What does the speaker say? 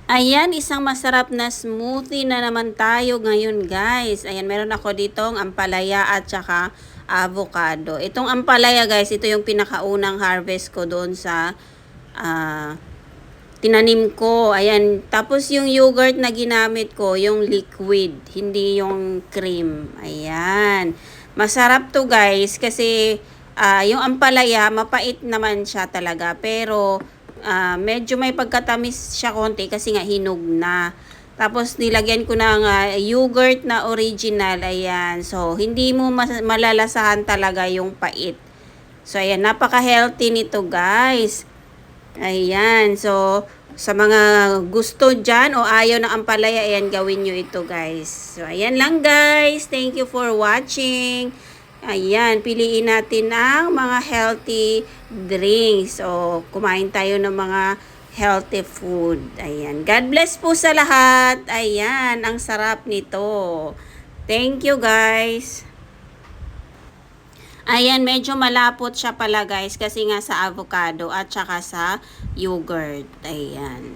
Ayan, isang masarap na smoothie na naman tayo ngayon, guys. Ayan, meron ako ditong ampalaya at saka avocado. Itong ampalaya, guys, ito yung pinakaunang harvest ko doon sa ah, tinanim ko. Ayan, tapos yung yogurt na ginamit ko, yung liquid, hindi yung cream. Ayan. Masarap to, guys, kasi yung ampalaya, mapait naman siya talaga. Pero medyo may pagkatamis siya konti kasi nga hinog na. Tapos nilagyan ko ng yogurt na original. Ayan. So, hindi mo malalasahan talaga yung pait. So, ayan. Napaka-healthy nito, guys. Ayan. So, sa mga gusto dyan o ayaw ng ampalaya, ayan, gawin nyo ito, guys. So, ayan lang, guys. Thank you for watching. Ayan, piliin natin ang mga healthy drinks. So, kumain tayo ng mga healthy food. Ayan. God bless po sa lahat. Ayan, ang sarap nito. Thank you, guys. Ayan, medyo malapot siya pala, guys, kasi nga sa avocado at saka sa yogurt. Ayan.